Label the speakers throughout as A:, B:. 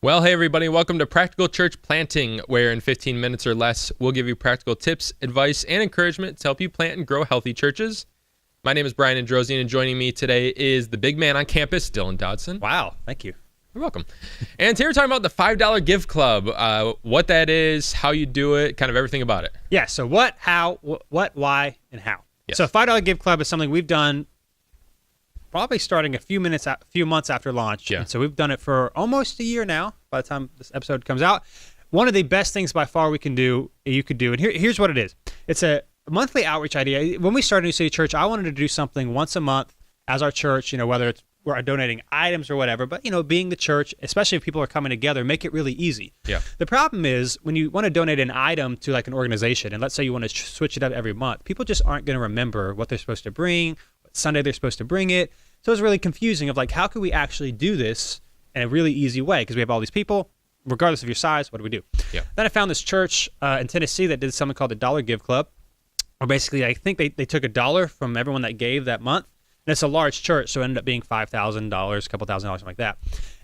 A: Well, hey everybody, welcome to Practical Church Planting, where in 15 minutes or less, we'll give you practical tips, advice, and encouragement to help you plant and grow healthy churches. My name is Brian Androsian, and joining me today is the big man on campus, Dylan Dodson.
B: Wow, thank you.
A: You're welcome. And today we're talking about the $5 Give Club, what that is, how you do it, kind of everything about it.
B: Yeah, so what, how, what, why, and how.
A: Yes.
B: So $5 Give Club is something we've done probably starting a few months after launch.
A: Yeah.
B: And so we've done it for almost a year now by the time this episode comes out. One of the best things by far you could do, and here's what it is. It's a monthly outreach idea. When we started New City Church, I wanted to do something once a month as our church, whether it's we're donating items or whatever, but being the church, especially if people are coming together, make it really easy.
A: Yeah.
B: The problem is when you want to donate an item to like an organization, and let's say you want to switch it up every month, people just aren't going to remember what they're supposed to bring, what Sunday they're supposed to bring it. So it's really confusing of like, how could we actually do this in a really easy way? Because we have all these people, regardless of your size, what do we do?
A: Yeah.
B: Then I found this church in Tennessee that did something called the $1 Give Club, where basically I think they took $1 from everyone that gave that month. And it's a large church, so it ended up being $5,000, a couple $1,000, something like that.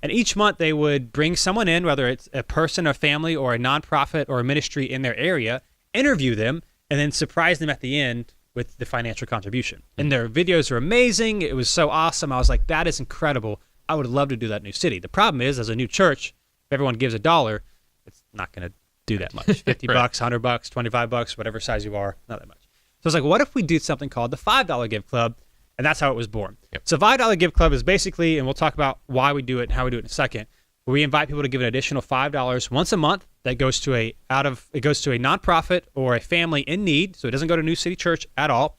B: And each month they would bring someone in, whether it's a person, a family, or a nonprofit or a ministry in their area, interview them, and then surprise them at the end with the financial contribution. And their videos are amazing. It was so awesome. I was like, that is incredible. I would love to do that in New City. The problem is, as a new church, if everyone gives $1, it's not going to do that much. 50
A: Right.
B: bucks, 100 bucks, 25 bucks, whatever size you are, not that much. So I was like, what if we do something called the $5 Give Club? And that's how it was born.
A: Yep.
B: So $5 Give Club is basically, and we'll talk about why we do it and how we do it in a second. We invite people to give an additional $5 once a month that goes to a nonprofit or a family in need. So it doesn't go to New City Church at all.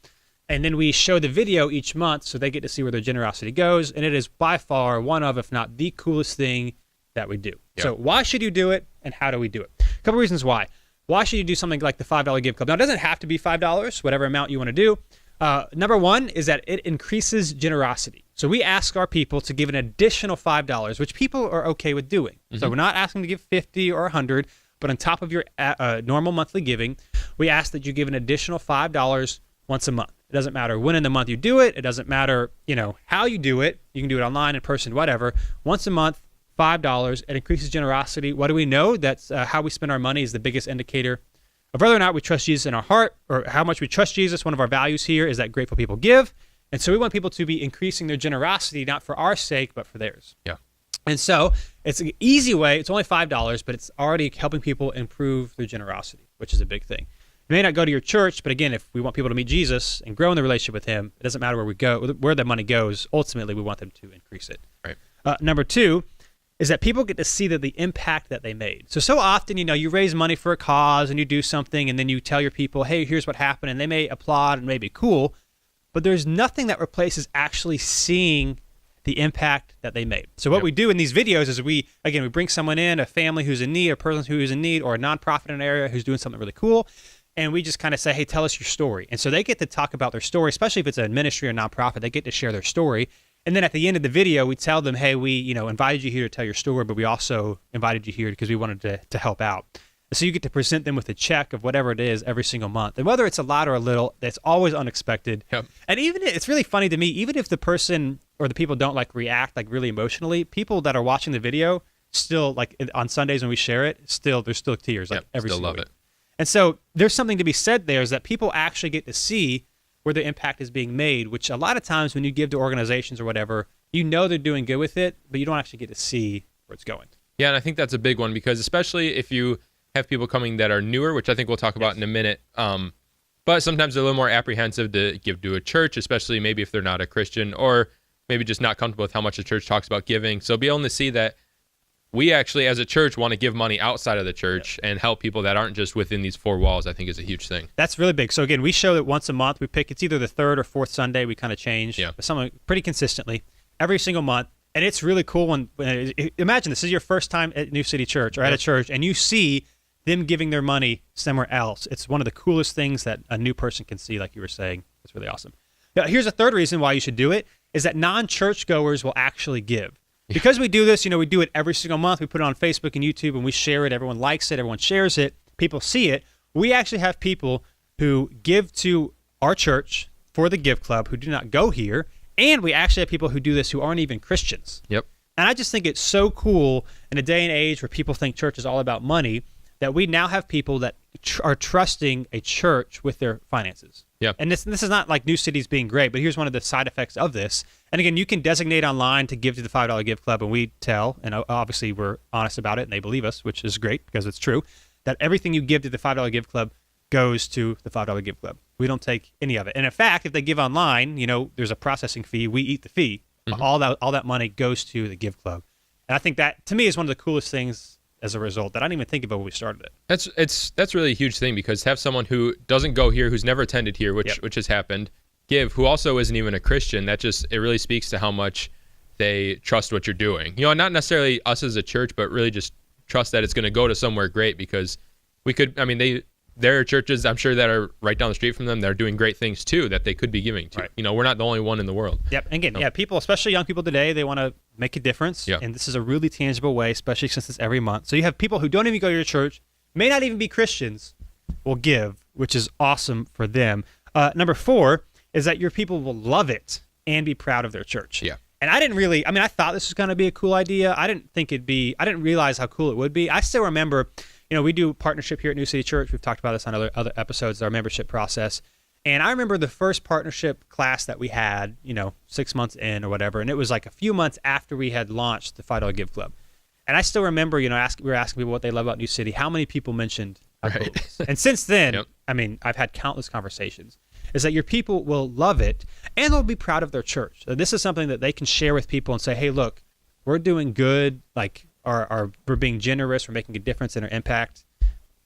B: And then we show the video each month so they get to see where their generosity goes. And it is by far one of, if not the coolest thing that we do.
A: Yep.
B: So why should you do it and how do we do it? A couple reasons why. Why should you do something like the $5 Give Club? Now, it doesn't have to be $5, whatever amount you want to do. Number one is that it increases generosity. So we ask our people to give an additional $5, which people are okay with doing. Mm-hmm. So we're not asking to give 50 or 100, but on top of your normal monthly giving, we ask that you give an additional $5 once a month. It doesn't matter when in the month you do it. It doesn't matter, how you do it. You can do it online, in person, whatever. Once a month, $5. It increases generosity. What do we know? That's how we spend our money is the biggest indicator of whether or not we trust Jesus in our heart, or how much we trust Jesus. One of our values here is that grateful people give. And so we want people to be increasing their generosity, not for our sake, but for theirs.
A: Yeah.
B: And so it's an easy way. It's only $5, but it's already helping people improve their generosity, which is a big thing. You may not go to your church, but again, if we want people to meet Jesus and grow in the relationship with him, it doesn't matter where we go, where the money goes. Ultimately, we want them to increase it.
A: Right.
B: Number two is that people get to see the impact that they made. So often, you raise money for a cause and you do something and then you tell your people, hey, here's what happened, and they may applaud and may be cool, but there's nothing that replaces actually seeing the impact that they made. So what we do in these videos is we bring someone in, a family who's in need, a person who is in need, or a nonprofit in an area who's doing something really cool, and we just kind of say, hey, tell us your story. And so they get to talk about their story, especially if it's a ministry or nonprofit, they get to share their story. And then at the end of the video, we tell them, hey, we invited you here to tell your story, but we also invited you here because we wanted to help out. So you get to present them with a check of whatever it is every single month. And whether it's a lot or a little, that's always unexpected.
A: Yep.
B: And even it's really funny to me, even if the person or the people don't react really emotionally, people that are watching the video still, on Sundays when we share it, there's still tears every
A: still
B: single
A: love
B: week.
A: it.
B: And so there's something to be said there is that people actually get to see where the impact is being made, which a lot of times when you give to organizations or whatever, they're doing good with it, but you don't actually get to see where it's going.
A: Yeah, and I think that's a big one because especially if you have people coming that are newer, which I think we'll talk about in a minute, but sometimes they're a little more apprehensive to give to a church, especially maybe if they're not a Christian or maybe just not comfortable with how much the church talks about giving. So be able to see that we actually, as a church, want to give money outside of the church and help people that aren't just within these four walls, I think is a huge thing.
B: That's really big. So again, we show it once a month. We pick, it's either the third or fourth Sunday. We kind of change, but something pretty consistently every single month. And it's really cool when imagine this is your first time at New City Church or at a church, and you see them giving their money somewhere else. It's one of the coolest things that a new person can see, like you were saying. It's really awesome. Now, here's a third reason why you should do it, is that non-churchgoers will actually give. Because we do this, we do it every single month. We put it on Facebook and YouTube, and we share it. Everyone likes it. Everyone shares it. People see it. We actually have people who give to our church for the Give Club who do not go here, and we actually have people who do this who aren't even Christians.
A: Yep.
B: And I just think it's so cool in a day and age where people think church is all about money that we now have people that are trusting a church with their finances.
A: Yeah.
B: And this is not like New Cities being great, but here's one of the side effects of this. And again, you can designate online to give to the $5 Give Club, and we tell, and obviously we're honest about it, and they believe us, which is great because it's true, that everything you give to the $5 Give Club goes to the $5 Give Club. We don't take any of it. And in fact, if they give online, there's a processing fee. We eat the fee. Mm-hmm. All that money goes to the Give Club. And I think that, to me, is one of the coolest things as a result that I didn't even think about when we started it.
A: That's really a huge thing, because to have someone who doesn't go here, who's never attended here, which has happened, give, who also isn't even a Christian, it really speaks to how much they trust what you're doing. Not necessarily us as a church, but really just trust that it's going to go to somewhere great, because there are churches, I'm sure, that are right down the street from them that are doing great things too that they could be giving to. Right. We're not the only one in the world.
B: Yep. And again, people, especially young people today, they want to make a difference. Yep. And this is a really tangible way, especially since it's every month. So you have people who don't even go to your church, may not even be Christians, will give, which is awesome for them. Number 4 is that your people will love it and be proud of their church.
A: Yeah.
B: And I thought this was going to be a cool idea. I didn't realize how cool it would be. I still remember, we do partnership here at New City Church. We've talked about this on other episodes, our membership process. And I remember the first partnership class that we had, 6 months in or whatever. And it was like a few months after we had launched the $5 Give Club. And I still remember, we were asking people what they love about New City. How many people mentioned how cool it was? And since then, yep. I've had countless conversations. Is that your people will love it and they'll be proud of their church. So this is something that they can share with people and say, hey, look, we're doing good. Like, we're being generous. We're making a difference in our impact.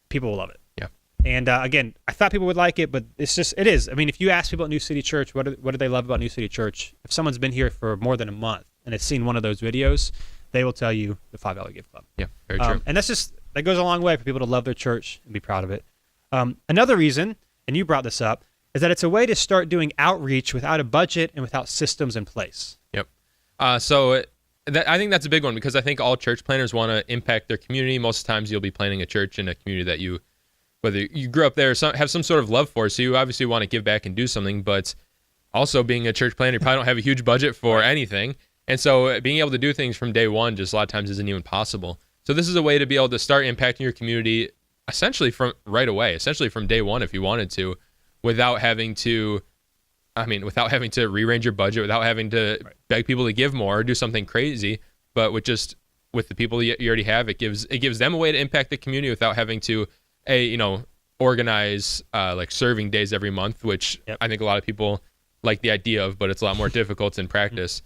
B: People will love it.
A: Yeah.
B: And again, I thought people would like it, but it is. If you ask people at New City Church, what do they love about New City Church? If someone's been here for more than a month and has seen one of those videos, they will tell you the $5 Give Club.
A: Yeah, very true.
B: And that goes a long way for people to love their church and be proud of it. Another reason, and you brought this up, is that it's a way to start doing outreach without a budget and without systems in place.
A: Yep. I think that's a big one, because I think all church planners want to impact their community. Most times you'll be planning a church in a community that whether you grew up there or have some sort of love for, so you obviously want to give back and do something, but also being a church planner, you probably don't have a huge budget for anything. And so being able to do things from day one just a lot of times isn't even possible. So this is a way to be able to start impacting your community essentially from right away, essentially from day one if you wanted to, without having to rearrange your budget, without having to beg people to give more or do something crazy, but with the people you already have, it gives them a way to impact the community without having to organize like serving days every month, which I think a lot of people like the idea of, but it's a lot more difficult in practice.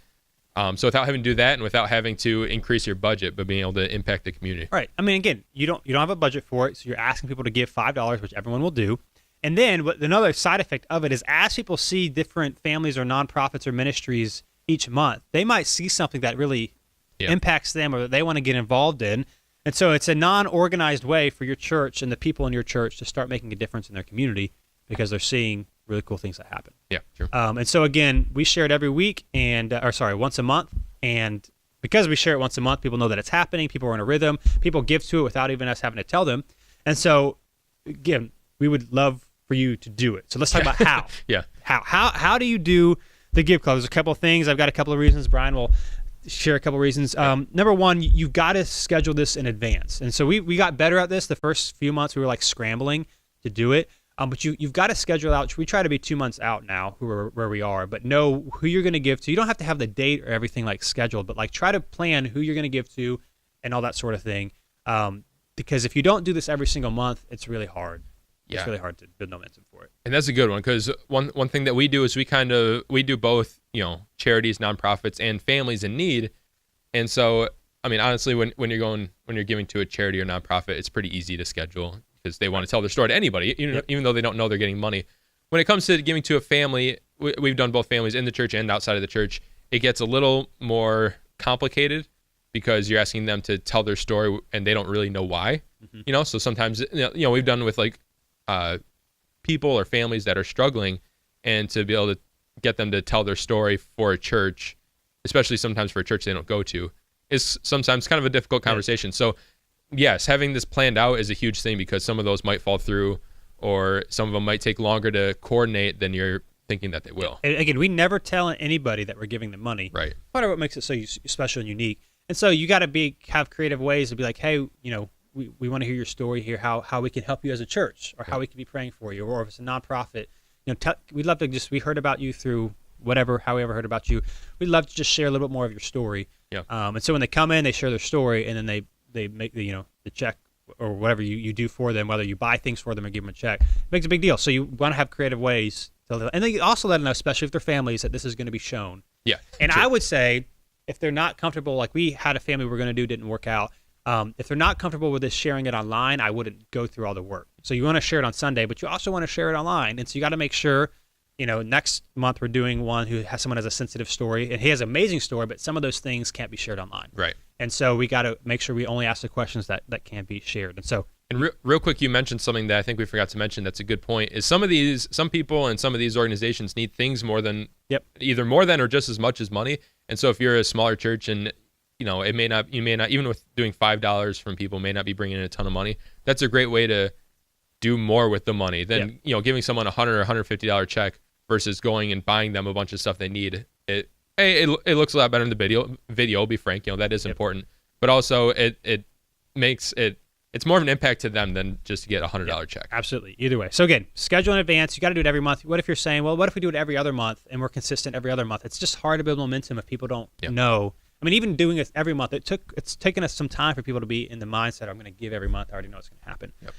A: So without having to do that and without having to increase your budget, but being able to impact the community.
B: Right. Again, you don't have a budget for it, so you're asking people to give $5, which everyone will do. And then another side effect of it is, as people see different families or nonprofits or ministries each month, they might see something that really impacts them or that they want to get involved in. And so it's a non-organized way for your church and the people in your church to start making a difference in their community, because they're seeing really cool things that happen.
A: Yeah, true.
B: And so again, we share it every week once a month. And because we share it once a month, people know that it's happening. People are in a rhythm. People give to it without even us having to tell them. And so again, we would love for you to do it. So let's talk about how.
A: Yeah.
B: How do you do the Give Club? There's a couple of things. I've got a couple of reasons. Brian will share a couple of reasons. Number one, you've got to schedule this in advance. And so we got better at this. The first few months we were like scrambling to do it. But you've got to schedule out. We try to be 2 months out now where we are, but know who you're going to give to. You don't have to have the date or everything like scheduled, but like try to plan who you're going to give to and all that sort of thing. Because if you don't do this every single month, it's really hard.
A: Yeah.
B: It's really hard to build momentum for it.
A: And that's a good one, because one thing that we do is we do both, charities, nonprofits, and families in need. And so, honestly, when you're giving to a charity or nonprofit, it's pretty easy to schedule, because they want to tell their story to anybody, even though they don't know they're getting money. When it comes to giving to a family, we've done both families in the church and outside of the church. It gets a little more complicated, because you're asking them to tell their story and they don't really know why. Mm-hmm. So sometimes, we've done with like people or families that are struggling, and to be able to get them to tell their story for a church, especially sometimes for a church they don't go to, is sometimes kind of a difficult conversation. So yes, having this planned out is a huge thing, because some of those might fall through, or some of them might take longer to coordinate than you're thinking that they will.
B: And again, we never tell anybody that we're giving them money.
A: Right.
B: Part of what makes it so special and unique. And so you got to have creative ways to be like, hey, we want to hear your story here, how we can help you as a church, or how we can be praying for you, or if it's a nonprofit, we'd love to we heard about you through however heard about you. We'd love to just share a little bit more of your story.
A: Yeah.
B: And so when they come in, they share their story, and then they make the check or whatever you do for them, whether you buy things for them or give them a check. It makes a big deal. So you want to have creative ways and then you also let them know, especially if they're families, that this is going to be shown.
A: Yeah.
B: And
A: true.
B: I would say, if they're not comfortable, like we had a family we were going to do, didn't work out. If they're not comfortable with this sharing it online, I wouldn't go through all the work. So you want to share it on Sunday, but you also want to share it online. And so you got to make sure, next month we're doing one who has someone has a sensitive story, and he has an amazing story, but some of those things can't be shared online.
A: Right.
B: And so we got to make sure we only ask the questions that can be shared. And so.
A: And real quick, you mentioned something that I think we forgot to mention. That's a good point. Is some people and some of these organizations need things either more than or just as much as money. And so if you're a smaller church and you may not, even with doing $5 from people, may not be bringing in a ton of money. That's a great way to do more with the money than giving someone $100 or $150 check versus going and buying them a bunch of stuff they need. It looks a lot better in the video. I'll be frank, that is important, but also it makes it. It's more of an impact to them than just to get a $100 check.
B: Absolutely. Either way. So again, schedule in advance. You got to do it every month. What if you're saying, well, what if we do it every other month and we're consistent every other month? It's just hard to build momentum if people don't know. I mean, even doing it every month, it's taken us some time for people to be in the mindset, I'm going to give every month. I already know it's going to happen. Yep.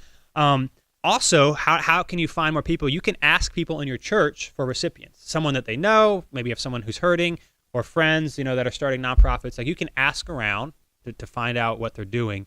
B: Also, how can you find more people? You can ask people in your church for recipients, someone that they know, maybe you have someone who's hurting, or friends, that are starting nonprofits. Like, you can ask around to find out what they're doing.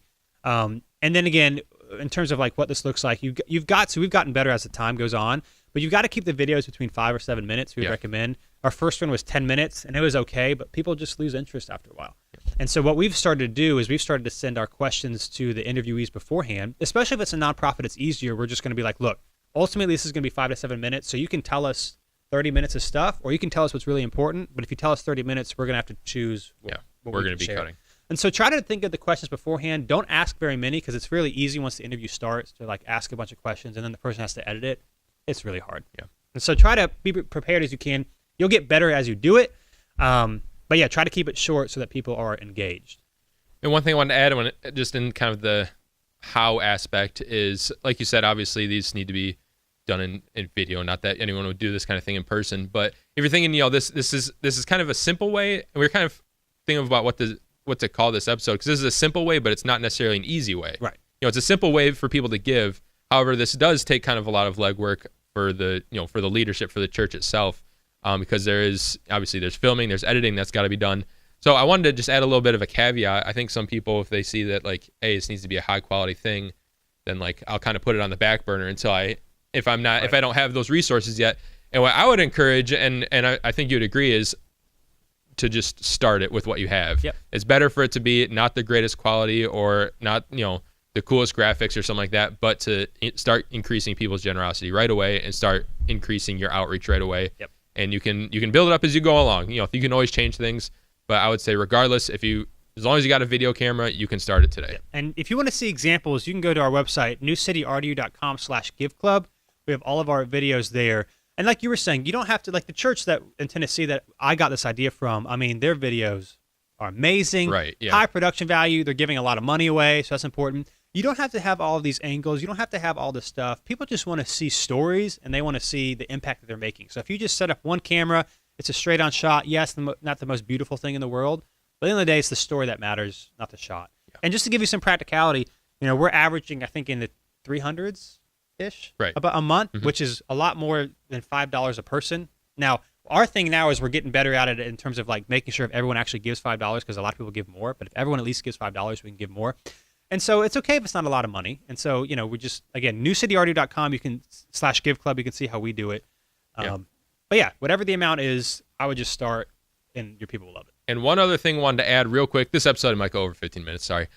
B: And then again, in terms of like what this looks like, we've gotten better as the time goes on, but you've got to keep the videos between 5 or 7 minutes. We recommend. Our first one was 10 minutes, and it was okay, but people just lose interest after a while. And so what we've started to do is we've started to send our questions to the interviewees beforehand, especially if it's a nonprofit, it's easier. We're just going to be like, look, ultimately this is going to be 5 to 7 minutes, so you can tell us 30 minutes of stuff, or you can tell us what's really important, but if you tell us 30 minutes, we're going to have to choose what
A: we're going to be cutting.
B: And so try to think of the questions beforehand. Don't ask very many, because it's really easy once the interview starts to like ask a bunch of questions and then the person has to edit it. It's really hard. Yeah. And so try to be prepared as you can. You'll get better as you do it. But yeah, try to keep it short so that people are engaged.
A: And one thing I wanted to add, just in kind of the how aspect, is, like you said, obviously these need to be done in video. Not that anyone would do this kind of thing in person, but if you're thinking, this is kind of a simple way, and we're kind of thinking about what to call this episode, because this is a simple way, but it's not necessarily an easy way.
B: Right.
A: It's a simple way for people to give. However, this does take kind of a lot of legwork for the leadership, for the church itself, because there's filming, there's editing that's got to be done. So I wanted to just add a little bit of a caveat. I think some people, if they see that like, hey, this needs to be a high quality thing, then like I'll kind of put it on the back burner until if I don't have those resources yet. And what I would encourage, and I think you'd agree, is to just start it with what you have.
B: Yep.
A: It's better for it to be not the greatest quality or not, the coolest graphics or something like that, but to start increasing people's generosity right away and start increasing your outreach right away.
B: Yep.
A: And you can build it up as you go along. You can always change things, but I would say regardless, as long as you got a video camera, you can start it today.
B: Yep. And if you want to see examples, you can go to our website, newcityrdu.com/giveclub. We have all of our videos there. And like you were saying, you don't have to, like the church that in Tennessee that I got this idea from, I mean, their videos are amazing.
A: Right, yeah.
B: High production value. They're giving a lot of money away, so that's important. You don't have to have all of these angles. You don't have to have all this stuff. People just want to see stories, and they want to see the impact that they're making. So if you just set up one camera, it's a straight-on shot. Yes, not the most beautiful thing in the world, but at the end of the day, it's the story that matters, not the shot. Yeah. And just to give you some practicality, we're averaging, I think, in the 300s-ish about a month, which is a lot more than $5 a person. Now, our thing now is we're getting better at it in terms of like making sure if everyone actually gives $5, because a lot of people give more, but if everyone at least gives $5, we can give more. And so it's okay if it's not a lot of money. And so, we just, again, newcityrdu.com, you can /giveclub, you can see how we do it. But yeah, whatever the amount is, I would just start, and your people will love it.
A: And one other thing I wanted to add real quick, this episode might go over 15 minutes, sorry,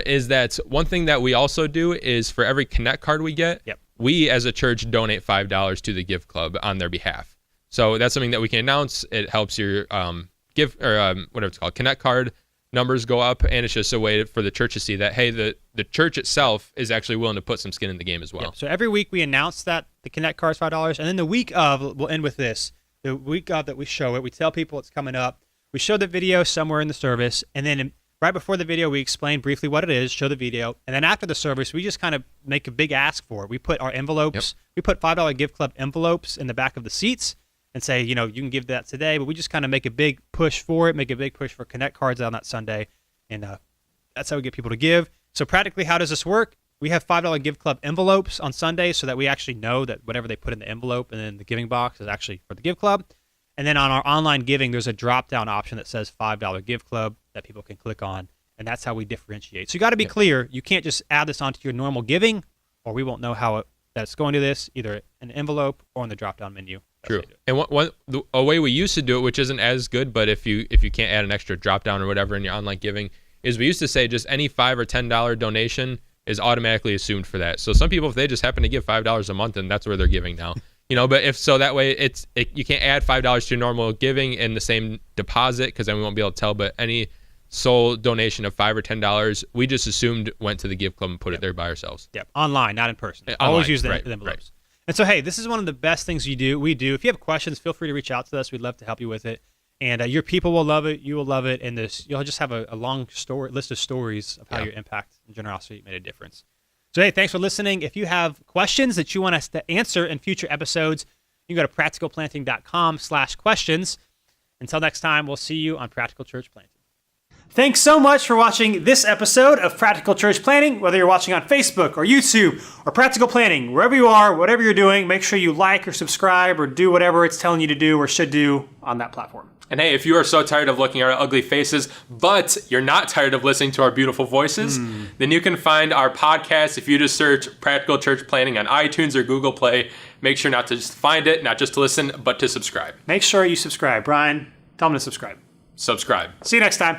A: is that one thing that we also do is for every Connect card we get, we as a church donate $5 to the Give Club on their behalf. So that's something that we can announce. It helps your whatever it's called, Connect card numbers go up, and it's just a way for the church to see that, hey, the church itself is actually willing to put some skin in the game as well.
B: So every week we announce that the Connect card is $5, and then the week of, we'll end with this, the week of that we show it, we tell people it's coming up, we show the video somewhere in the service, and then Right before the video, we explain briefly what it is, show the video, and then after the service, we just kind of make a big ask for it. We put our envelopes, we put $5 Give Club envelopes in the back of the seats and say, you can give that today, but we just kind of make a big push for it, make a big push for Connect cards on that Sunday, and that's how we get people to give. So practically, how does this work? We have $5 Give Club envelopes on Sunday so that we actually know that whatever they put in the envelope and then the giving box is actually for the Give Club. And then on our online giving, there's a drop-down option that says $5 Give Club that people can click on, and that's how we differentiate. So you got to be clear. You can't just add this onto your normal giving, or we won't know that it's going to this, either an envelope or in the drop-down menu.
A: True. And a way we used to do it, which isn't as good, but if you can't add an extra drop-down or whatever in your online giving, is we used to say just any $5 or $10 donation is automatically assumed for that. So some people, if they just happen to give $5 a month, and that's where they're giving now. But if so, that way you can't add $5 to your normal giving in the same deposit, because then we won't be able to tell. But any sole donation of $5 or $10, we just assumed went to the Give Club and put it there by ourselves.
B: Yep, online, not in person. Always use the envelopes. Right. And so, hey, this is one of the best things we do. If you have questions, feel free to reach out to us. We'd love to help you with it. And your people will love it. You will love it. And you'll just have a long list of stories of how your impact and generosity made a difference. So, hey, thanks for listening. If you have questions that you want us to answer in future episodes, you can go to practicalplanting.com/questions. Until next time, we'll see you on Practical Church Planting. Thanks so much for watching this episode of Practical Church Planting. Whether you're watching on Facebook or YouTube or Practical Planting, wherever you are, whatever you're doing, make sure you like or subscribe or do whatever it's telling you to do or should do on that platform.
A: And hey, if you are so tired of looking at our ugly faces, but you're not tired of listening to our beautiful voices, then you can find our podcast if you just search Practical Church Planting on iTunes or Google Play. Make sure not to just find it, not just to listen, but to subscribe.
B: Make sure you subscribe. Brian, tell them to subscribe.
A: Subscribe.
B: See you next time.